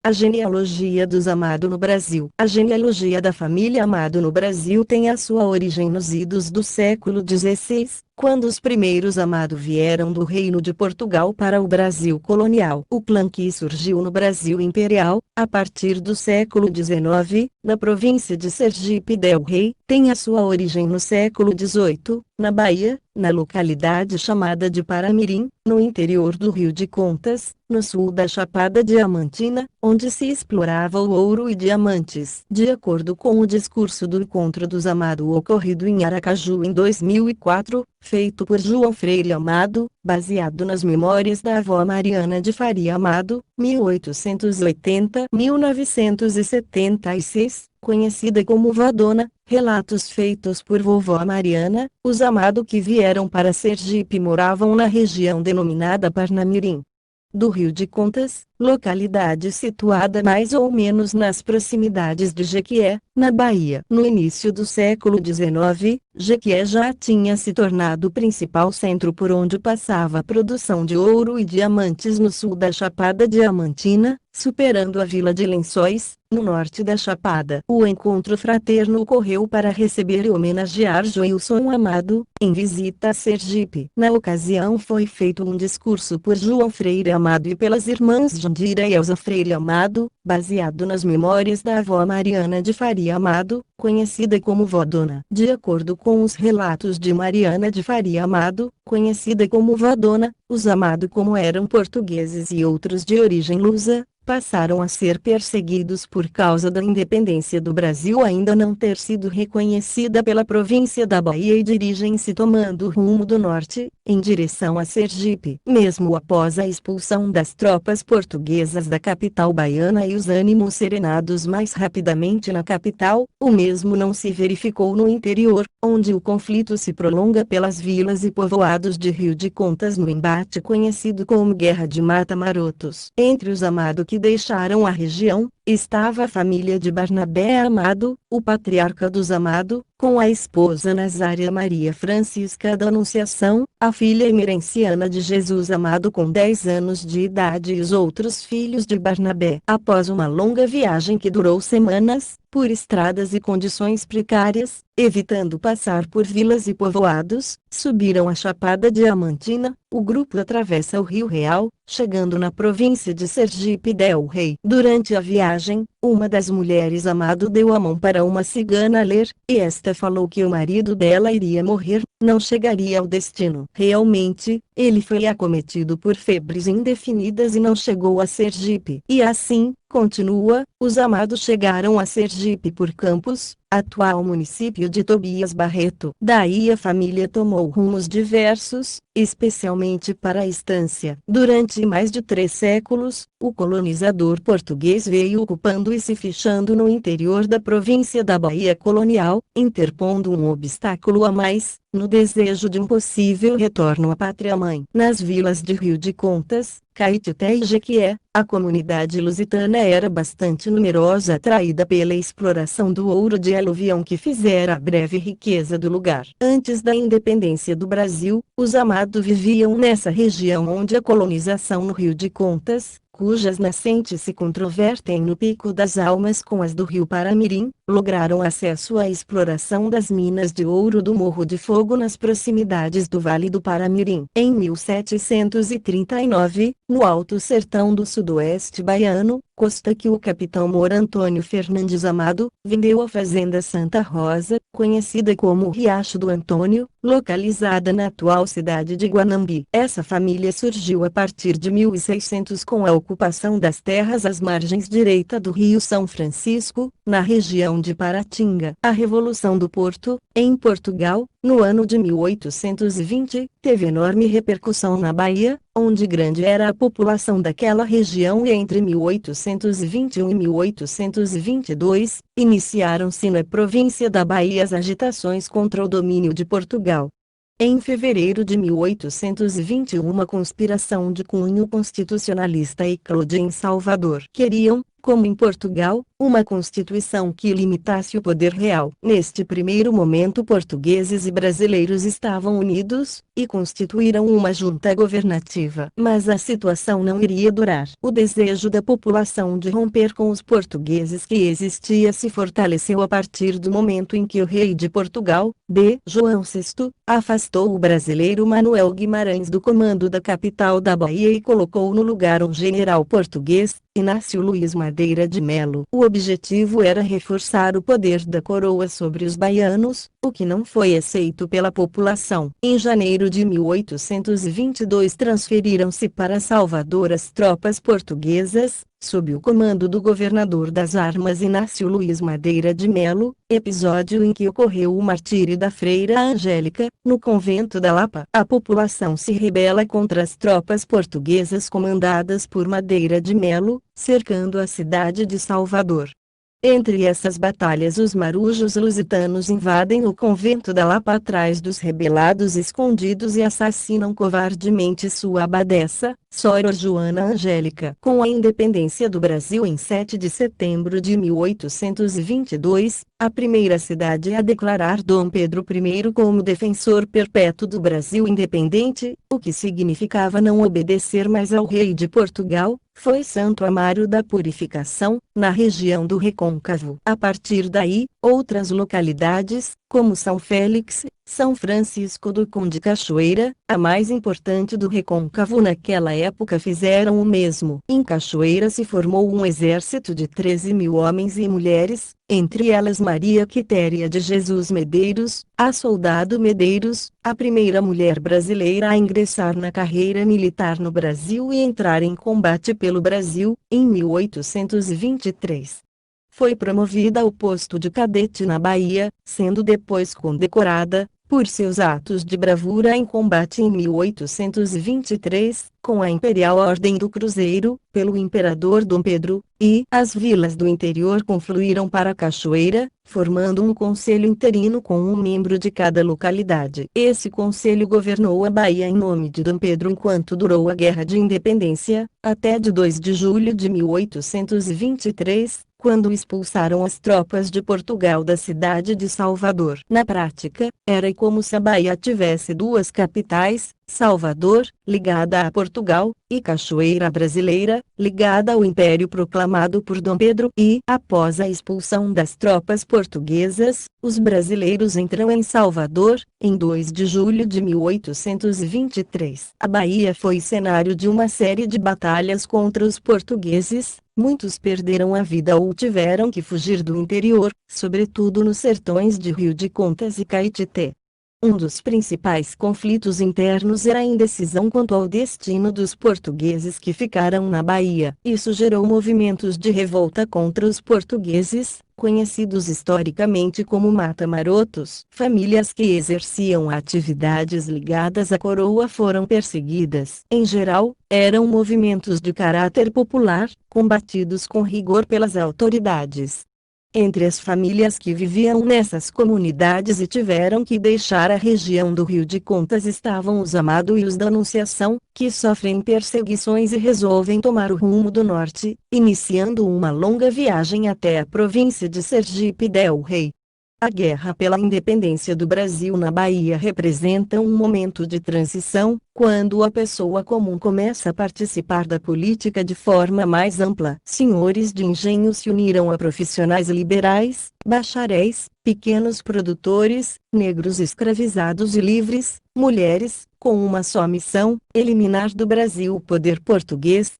A genealogia dos Amado no Brasil. A genealogia da família Amado no Brasil tem a sua origem nos idos do século XVI, quando os primeiros Amado vieram do Reino de Portugal para o Brasil colonial. O clã que surgiu no Brasil imperial, a partir do século XIX, na província de Sergipe del Rei, tem a sua origem no século XVIII, na Bahia, na localidade chamada de Paramirim, no interior do Rio de Contas, no sul da Chapada Diamantina, onde se explorava o ouro e diamantes. De acordo com o discurso do Encontro dos Amado ocorrido em Aracaju em 2004, feito por João Freire Amado, baseado nas memórias da avó Mariana de Faria Amado, 1880-1976, conhecida como Vó Dona, relatos feitos por vovó Mariana, os Amado que vieram para Sergipe moravam na região denominada Parnamirim do Rio de Contas, localidade situada mais ou menos nas proximidades de Jequié, na Bahia. No início do século XIX, Jequié já tinha se tornado o principal centro por onde passava a produção de ouro e diamantes no sul da Chapada Diamantina, superando a Vila de Lençóis, no norte da Chapada. O encontro fraterno ocorreu para receber e homenagear Joilson Amado, em visita a Sergipe. Na ocasião foi feito um discurso por João Freire Amado e pelas irmãs Jandira e Elza Freire Amado, baseado nas memórias da avó Mariana de Faria Amado, conhecida como Vó Dona. De acordo com os relatos de Mariana de Faria Amado, conhecida como Vó Dona, os Amado, como eram portugueses e outros de origem lusa, passaram a ser perseguidos por causa da independência do Brasil ainda não ter sido reconhecida pela província da Bahia e dirigem-se tomando o rumo do norte, em direção a Sergipe. Mesmo após a expulsão das tropas portuguesas da capital baiana e os ânimos serenados mais rapidamente na capital, o mesmo não se verificou no interior, onde o conflito se prolonga pelas vilas e povoados de Rio de Contas no embate conhecido como Guerra de Mata-Marotos. Entre os Amado que deixaram a região, estava a família de Barnabé Amado, o patriarca dos Amado, com a esposa Nazária Maria Francisca da Anunciação, a filha emerenciana de Jesus Amado com 10 anos de idade e os outros filhos de Barnabé. Após uma longa viagem que durou semanas, por estradas e condições precárias, evitando passar por vilas e povoados, subiram a Chapada Diamantina. O grupo atravessa o Rio Real, chegando na província de Sergipe del Rei. Durante a viagem, uma das mulheres Amado deu a mão para uma cigana ler, e esta falou que o marido dela iria morrer, não chegaria ao destino. Realmente, ele foi acometido por febres indefinidas e não chegou a Sergipe. E assim, continua, os Amados chegaram a Sergipe por Campos, atual município de Tobias Barreto. Daí a família tomou rumos diversos, especialmente para a estância. Durante mais de 3 séculos, o colonizador português veio ocupando e se fixando no interior da província da Bahia colonial, interpondo um obstáculo a mais, no desejo de um possível retorno à pátria-mãe. Nas vilas de Rio de Contas, Caetité e Jequié, a comunidade lusitana era bastante numerosa, atraída pela exploração do ouro de aluvião que fizera a breve riqueza do lugar. Antes da independência do Brasil, os Amado viviam nessa região onde a colonização no Rio de Contas, cujas nascentes se controvertem no Pico das Almas com as do rio Paramirim, lograram acesso à exploração das minas de ouro do Morro de Fogo nas proximidades do Vale do Paramirim. Em 1739, no Alto Sertão do Sudoeste baiano, costa que o capitão Mor Antônio Fernandes Amado vendeu a fazenda Santa Rosa, conhecida como Riacho do Antônio, localizada na atual cidade de Guanambi. Essa família surgiu a partir de 1600 com a ocupação das terras às margens direita do Rio São Francisco, na região de Paratinga. A Revolução do Porto, em Portugal, no ano de 1820, teve enorme repercussão na Bahia, onde grande era a população daquela região, e entre 1821 e 1822, iniciaram-se na província da Bahia as agitações contra o domínio de Portugal. Em fevereiro de 1821, uma conspiração de cunho constitucionalista eclodiu em Salvador. Queriam, como em Portugal, uma constituição que limitasse o poder real. Neste primeiro momento, portugueses e brasileiros estavam unidos, e constituíram uma junta governativa. Mas a situação não iria durar. O desejo da população de romper com os portugueses que existia se fortaleceu a partir do momento em que o rei de Portugal, D. João VI, afastou o brasileiro Manuel Guimarães do comando da capital da Bahia e colocou no lugar um general português, Inácio Luiz Madeira de Melo. O objetivo era reforçar o poder da coroa sobre os baianos, o que não foi aceito pela população. Em janeiro de 1822 transferiram-se para Salvador as tropas portuguesas, sob o comando do governador das armas Inácio Luiz Madeira de Melo, episódio em que ocorreu o martírio da freira Angélica, no convento da Lapa. A população se rebela contra as tropas portuguesas comandadas por Madeira de Melo, cercando a cidade de Salvador. Entre essas batalhas, os marujos lusitanos invadem o convento da Lapa atrás dos rebelados escondidos e assassinam covardemente sua abadesa, Sor Joana Angélica. Com a independência do Brasil em 7 de setembro de 1822, a primeira cidade a declarar Dom Pedro I como defensor perpétuo do Brasil independente, o que significava não obedecer mais ao rei de Portugal, foi Santo Amaro da Purificação, na região do Recôncavo. A partir daí, outras localidades, como São Félix, São Francisco do Conde Cachoeira, a mais importante do Recôncavo naquela época, fizeram o mesmo. Em Cachoeira se formou um exército de 13.000 homens e mulheres, entre elas Maria Quitéria de Jesus Medeiros, a soldado Medeiros, a primeira mulher brasileira a ingressar na carreira militar no Brasil e entrar em combate pelo Brasil, em 1823. Foi promovida ao posto de cadete na Bahia, sendo depois condecorada, por seus atos de bravura em combate em 1823, com a Imperial Ordem do Cruzeiro, pelo Imperador Dom Pedro, e as vilas do interior confluíram para Cachoeira, formando um conselho interino com um membro de cada localidade. Esse conselho governou a Bahia em nome de Dom Pedro enquanto durou a Guerra de Independência, até de 2 de julho de 1823, quando expulsaram as tropas de Portugal da cidade de Salvador. Na prática, era como se a Bahia tivesse duas capitais, Salvador, ligada a Portugal, e Cachoeira brasileira, ligada ao Império proclamado por Dom Pedro. E, após a expulsão das tropas portuguesas, os brasileiros entram em Salvador, em 2 de julho de 1823. A Bahia foi cenário de uma série de batalhas contra os portugueses. Muitos perderam a vida ou tiveram que fugir do interior, sobretudo nos sertões de Rio de Contas e Caetité. Um dos principais conflitos internos era a indecisão quanto ao destino dos portugueses que ficaram na Bahia. Isso gerou movimentos de revolta contra os portugueses, conhecidos historicamente como mata-marotos. Famílias que exerciam atividades ligadas à coroa foram perseguidas. Em geral, eram movimentos de caráter popular, combatidos com rigor pelas autoridades. Entre as famílias que viviam nessas comunidades e tiveram que deixar a região do Rio de Contas estavam os Amado e os da Anunciação, que sofrem perseguições e resolvem tomar o rumo do norte, iniciando uma longa viagem até a província de Sergipe del Rei. A guerra pela independência do Brasil na Bahia representa um momento de transição, quando a pessoa comum começa a participar da política de forma mais ampla. Senhores de engenho se uniram a profissionais liberais, bacharéis, pequenos produtores, negros escravizados e livres, mulheres, com uma só missão: eliminar do Brasil o poder português,